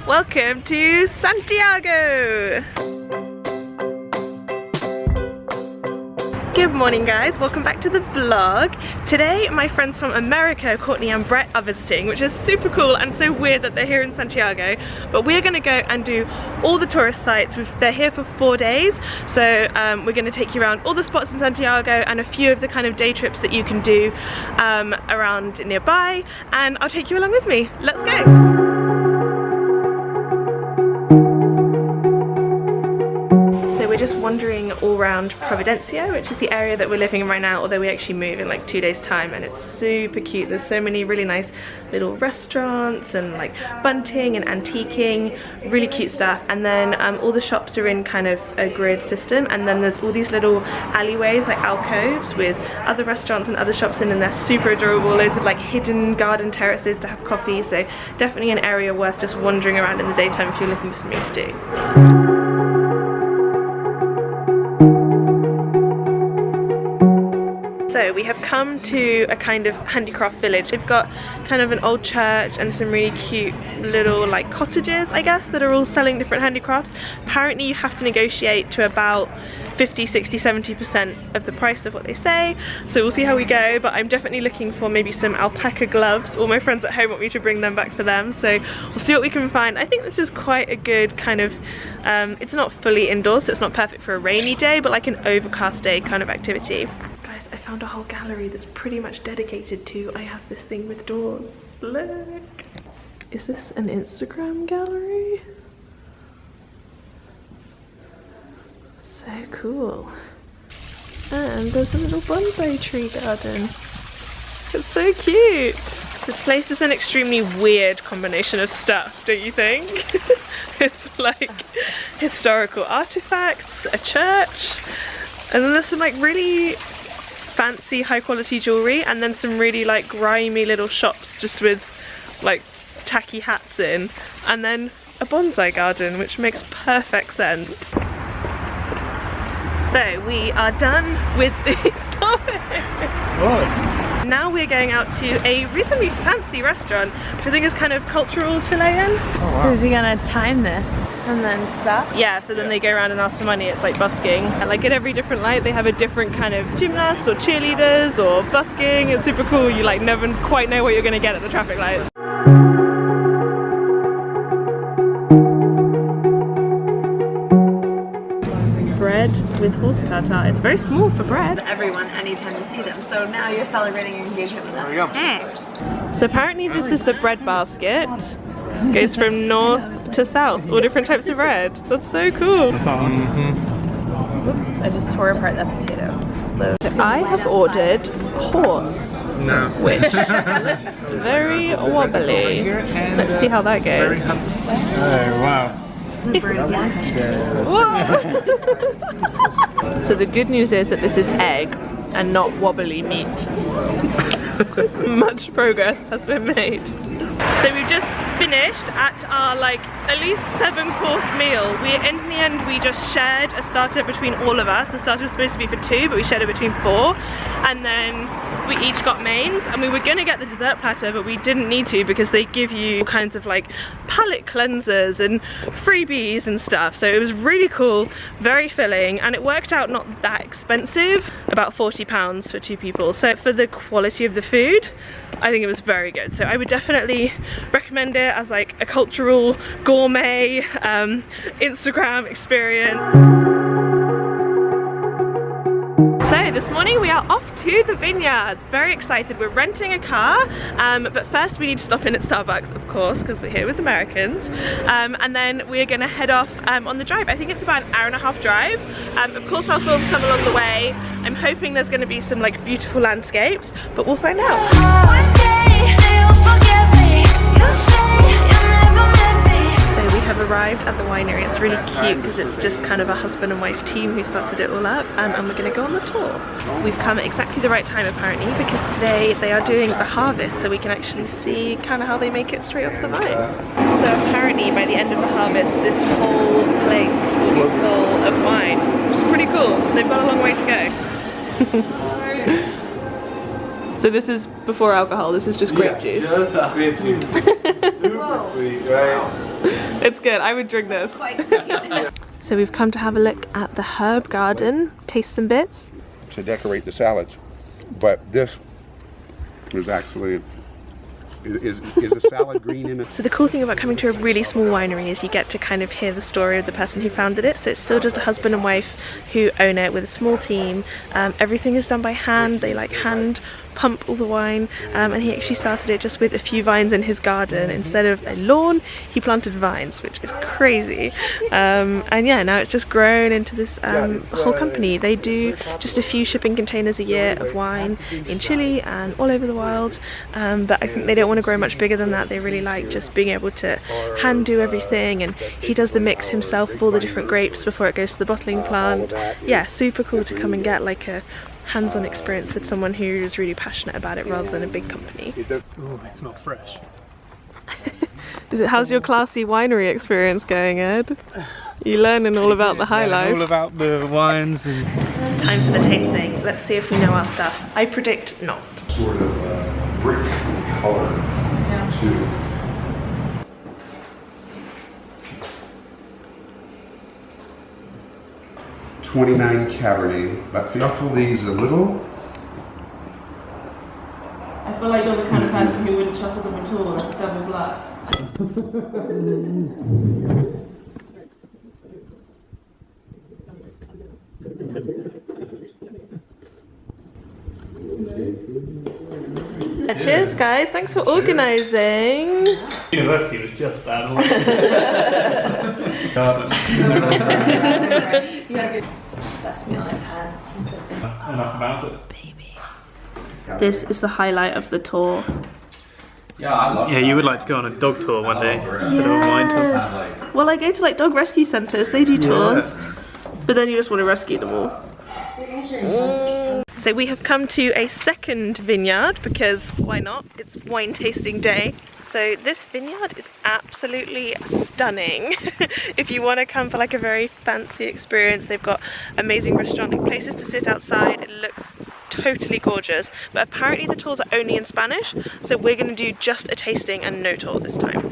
Welcome to Santiago! Good morning guys, welcome back to the vlog. Today my friends from America, Courtney and Brett, are visiting, which is super cool and so weird that they're here in Santiago. But we're going to go and do all the tourist sites. They're here for 4 days, so we're going to take you around all the spots in Santiago and a few of the kind of day trips that you can do around nearby, and I'll take you along with me. Let's go! We're just wandering all around Providencia, which is the area that we're living in right now, although we actually move in like 2 days time, and it's super cute. There's so many really nice little restaurants and like bunting and antiquing, really cute stuff. And then all the shops are in kind of a grid system, and then there's all these little alleyways, like alcoves, with other restaurants and other shops in, and they're super adorable. Loads of like hidden garden terraces to have coffee, so definitely an area worth just wandering around in the daytime if you're looking for something to do. So we have come to a kind of handicraft village. They've got kind of an old church and some really cute little like cottages, I guess, that are all selling different handicrafts. Apparently you have to negotiate to about 50, 60, 70% of the price of what they say. So we'll see how we go, but I'm definitely looking for maybe some alpaca gloves. All my friends at home want me to bring them back for them, so we'll see what we can find. I think this is quite a good kind of, it's not fully indoors, so it's not perfect for a rainy day, but like an overcast day kind of activity. I found a whole gallery that's pretty much dedicated to I have this thing with doors. Look! Is this an Instagram gallery? So cool. And there's a little bonsai tree garden. It's so cute! This place is an extremely weird combination of stuff, don't you think? It's like historical artifacts, a church, and then there's some like really fancy high quality jewelry, and then some really like grimy little shops just with like tacky hats in, and then a bonsai garden, which makes perfect sense. So we are done with the stoppage. Now we're going out to a reasonably fancy restaurant, which I think is kind of cultural Chilean. Oh, wow. So is he gonna time this and then stop? Yeah, so then they go around and ask for money. It's like busking. And like at every different light they have a different kind of gymnast or cheerleaders or busking. It's super cool. You like never quite know what you're gonna get at the traffic lights. Bread with horse tartar. It's very small for bread. Everyone, anytime you see them. So now you're celebrating your engagement with them. There we go. So apparently this is the bread basket. Goes from north to south, all different types of bread. That's so cool. Oops, I just tore apart that potato. I have ordered horse, which looks very wobbly. Let's see how that goes. Oh, wow. So the good news is that this is egg and not wobbly meat. Much progress has been made. So we've just finished at our like at least 7-course meal. In the end we just shared a starter between all of us. The starter was supposed to be for 2, but we shared it between 4, and then we each got mains, and we were gonna get the dessert platter, but we didn't need to because they give you all kinds of like palate cleansers and freebies and stuff. So it was really cool, very filling, and it worked out not that expensive, about £40 for 2 people. So for the quality of the food, I think it was very good. So I would definitely recommend it as like a cultural gourmet Instagram experience. So this morning we are off to the Vineyards. Very excited. We're renting a car, but first we need to stop in at Starbucks, of course, because we're here with Americans, and then we're going to head off on the drive. I think it's about an hour-and-a-half drive. Of course I'll film some along the way. I'm hoping there's going to be some like beautiful landscapes, but we'll find out. So we have arrived at the winery. It's really cute because it's just kind of a husband and wife team who started it all up, and we're going to go on the tour. We've come at exactly the right time apparently, because today they are doing the harvest, so we can actually see kind of how they make it straight off the vine. So apparently by the end of the harvest this whole place will be full of wine, which is pretty cool. They've got a long way to go. So this is before alcohol, this is just grape juice. Just grape juice. Super sweet, right? It's good. I would drink this. So we've come to have a look at the herb garden, taste some bits. To decorate the salads, but this is actually is a salad green in it. So the cool thing about coming to a really small winery is you get to kind of hear the story of the person who founded it. So it's still just a husband and wife who own it with a small team. Everything is done by hand. They like hand pump all the wine, and he actually started it just with a few vines in his garden. Instead of a lawn, he planted vines, which is crazy. And yeah, now it's just grown into this whole company. They do just a few shipping containers a year of wine in Chile and all over the world, but I think they don't want to grow much bigger than that. They really like just being able to hand do everything, and he does the mix himself of all the different grapes before it goes to the bottling plant. Yeah, super cool to come and get like a hands-on experience with someone who's really passionate about it rather than a big company. Ooh, it smells fresh. How's your classy winery experience going, Ed? You learning all about the high life? All about the wines. And It's time for the tasting. Let's see if we know our stuff. I predict not. Sort of brick color too. '29 Cabernet, but shuffle these a little. I feel like you're the kind of person who wouldn't shuffle them at all. That's a double bluff. Cheers guys, thanks for organising. university was just bad. Best meal I've had. Enough about it. This is the highlight of the tour. Yeah, you would like to go on a dog tour one day instead of a wine tour. Well, I go to like dog rescue centres, they do tours, but then you just want to rescue them all. So we have come to a second vineyard because why not? It's wine tasting day. So this vineyard is absolutely stunning. If you want to come for like a very fancy experience, they've got amazing restaurant and places to sit outside. It looks totally gorgeous, but apparently the tours are only in Spanish, so we're going to do just a tasting and no tour this time.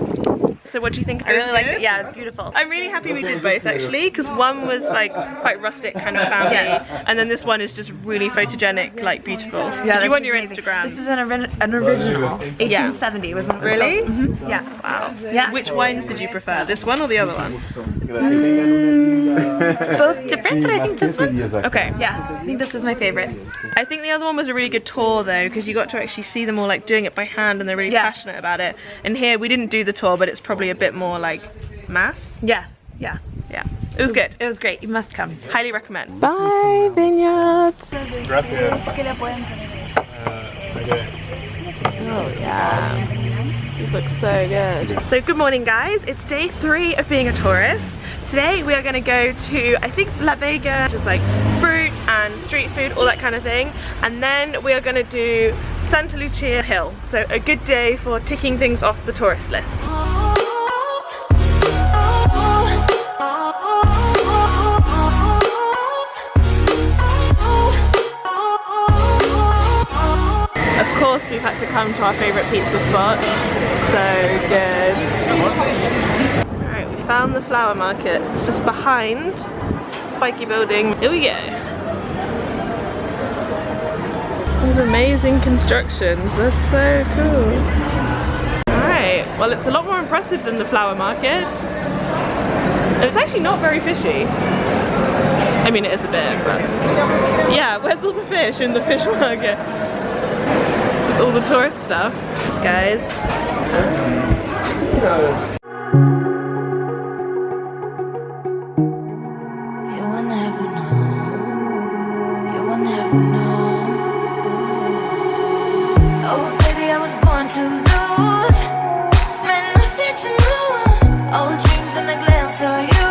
So what do you think? I really liked it. Yeah, it's beautiful. I'm really happy we did both actually, because one was like quite rustic kind of family, and then this one is just really photogenic, like beautiful. Yeah, if you want your amazing. Instagram. This is an original. 1870 wasn't it? Really? Mm-hmm. Yeah. Wow. Yeah. Which wines did you prefer? This one or the other one? Both different, but I think this one. Okay. Yeah, I think this is my favorite. I think the other one was a really good tour though, because you got to actually see them all like doing it by hand and they're really passionate about it. And here we didn't do the tour, but it's probably a bit more like mass. Yeah, yeah. Yeah, it was good. It was great. You must come. Highly recommend. Bye, Vineyards. Gracias. Okay. Oh yeah, these look so good. So good morning guys, it's day 3 of being a tourist. Today we are going to go to, I think, La Vega, which is like fruit and street food, all that kind of thing. And then we are going to do Santa Lucia Hill. So a good day for ticking things off the tourist list. Of course we've had to come to our favourite pizza spot. So good. Alright, we found the flower market. It's just behind Spiky Building. Here we go. These amazing constructions, they're so cool. Alright, well it's a lot more impressive than the flower market. And it's actually not very fishy. I mean it is a bit, but yeah, where's all the fish in the fish market? It's just all the tourist stuff. These guys. You will never know. You will never know. Oh, baby, I was born to lose. Meant nothing to no one. All dreams and the glance of you.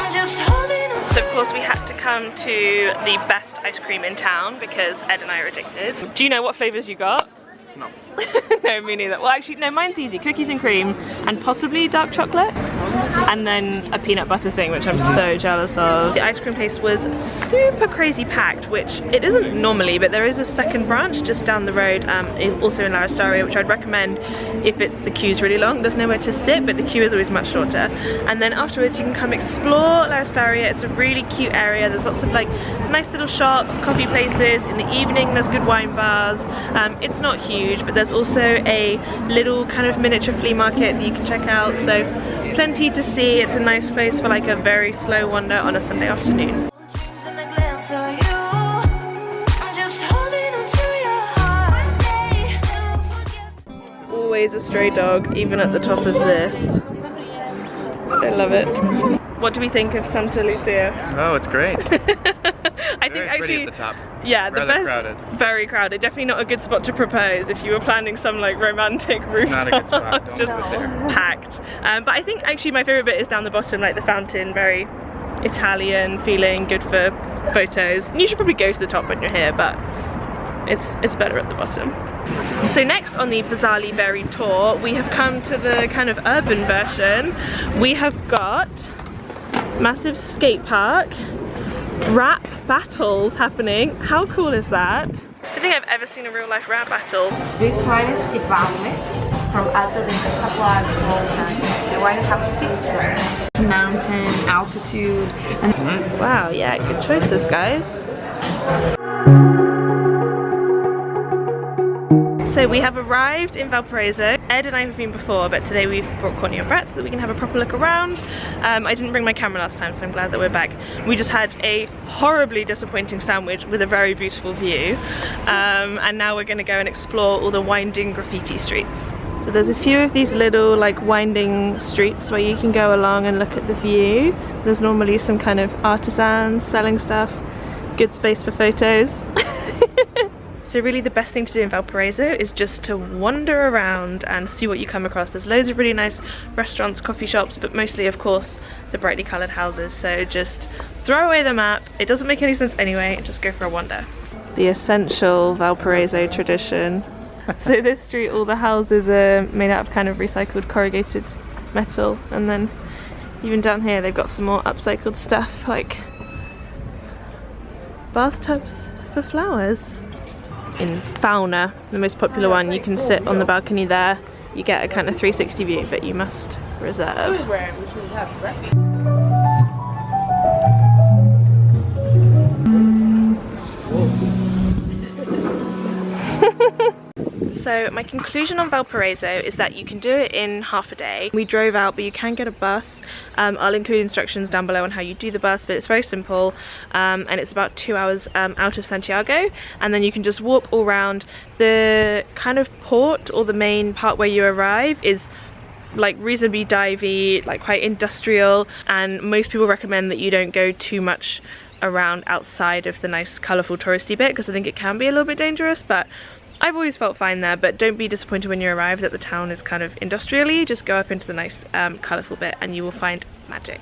I'm just holding on. So of course we had to come to the best ice cream in town because Ed and I are addicted. Do you know what flavours you got? No. No, me neither. Well, actually, no, mine's easy. Cookies and cream and possibly dark chocolate. And then a peanut butter thing, which I'm so jealous of. The ice cream place was super crazy packed, which it isn't normally, but there is a second branch just down the road, also in Laristaria, which I'd recommend if it's the queue's really long. There's nowhere to sit, but the queue is always much shorter. And then afterwards you can come explore Laristaria. It's a really cute area. There's lots of like nice little shops, coffee places. In the evening there's good wine bars. It's not huge, but there's also a little kind of miniature flea market that you can check out, so plenty to see. It's a nice place for like a very slow wander on a Sunday afternoon. Always a stray dog, even at the top of this. I love it. What do we think of Santa Lucia? Oh, it's great. I think actually, at the top. yeah, the best. Crowded. Very crowded. Definitely not a good spot to propose if you were planning some like romantic rooftop. Not a good spot. Don't Just sit there. packed. But I think actually my favorite bit is down the bottom, like the fountain, very Italian feeling, good for photos. And you should probably go to the top when you're here, but it's better at the bottom. So next on the bizarrely varied tour, we have come to the kind of urban version. We have got massive skate park, rap battles happening. How cool is that? I don't think I've ever seen a real life rap battle. This one is Tipamme from Alta de Catapla to Mountain. The one have 6 floors. Mountain, altitude, and Wow, yeah, good choices, guys. So we have arrived in Valparaiso. Ed and I have been before, but today we've brought Courtney and Brett so that we can have a proper look around. I didn't bring my camera last time, so I'm glad that we're back. We just had a horribly disappointing sandwich with a very beautiful view. And now we're gonna go and explore all the winding graffiti streets. So there's a few of these little like winding streets where you can go along and look at the view. There's normally some kind of artisans selling stuff. Good space for photos. So really the best thing to do in Valparaiso is just to wander around and see what you come across. There's loads of really nice restaurants, coffee shops, but mostly of course the brightly coloured houses. So just throw away the map, it doesn't make any sense anyway, and just go for a wander. The essential Valparaiso tradition. So this street, all the houses are made out of kind of recycled corrugated metal, and then even down here they've got some more upcycled stuff like bathtubs for flowers. In Fauna, the most popular one, you can sit on the balcony there. You get a kind of 360 view, but you must reserve. So my conclusion on Valparaiso is that you can do it in half a day. We drove out, but you can get a bus. I'll include instructions down below on how you do the bus, but it's very simple, and it's about 2 hours out of Santiago, and then you can just walk all around. The kind of port, or the main part where you arrive, is like reasonably divey, like quite industrial, and most people recommend that you don't go too much around outside of the nice colourful touristy bit, because I think it can be a little bit dangerous, but I've always felt fine there. But don't be disappointed when you arrive that the town is kind of industrially. Just go up into the nice colourful bit and you will find magic.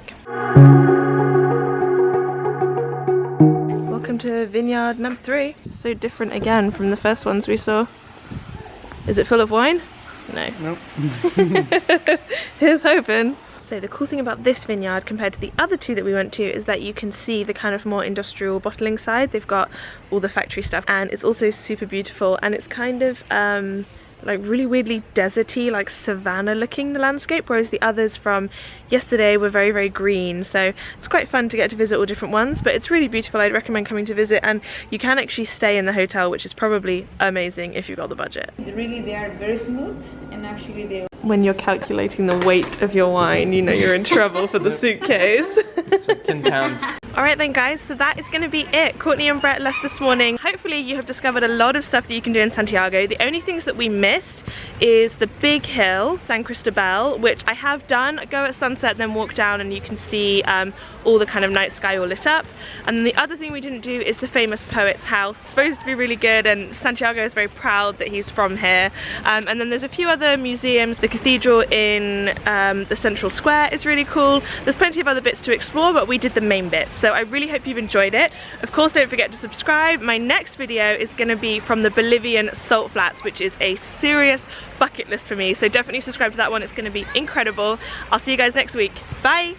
Welcome to vineyard number 3. So different again from the first ones we saw. Is it full of wine? No. Nope. Here's hoping. So the cool thing about this vineyard compared to the other 2 that we went to is that you can see the kind of more industrial bottling side. They've got all the factory stuff, and it's also super beautiful, and it's kind of like really weirdly deserty, like savanna looking, the landscape, whereas the others from yesterday were very, very green. So it's quite fun to get to visit all different ones, but it's really beautiful. I'd recommend coming to visit, and you can actually stay in the hotel, which is probably amazing if you've got the budget. really they are very smooth, and actually they When you're calculating the weight of your wine, you know you're in trouble for the suitcase. It's like 10 pounds. Alright then guys, so that is going to be it. Courtney and Brett left this morning. Hopefully you have discovered a lot of stuff that you can do in Santiago. The only things that we missed is the big hill, San Cristobal, which I have done. Go at sunset, then walk down and you can see all the kind of night sky all lit up. And then the other thing we didn't do is the famous poet's house. It's supposed to be really good, and Santiago is very proud that he's from here. And then there's a few other museums. The cathedral in the central square is really cool. There's plenty of other bits to explore, but we did the main bits. So I really hope you've enjoyed it. Of course, don't forget to subscribe. My next video is going to be from the Bolivian salt flats, which is a serious bucket list for me. So definitely subscribe to that one. It's going to be incredible. I'll see you guys next week. Bye!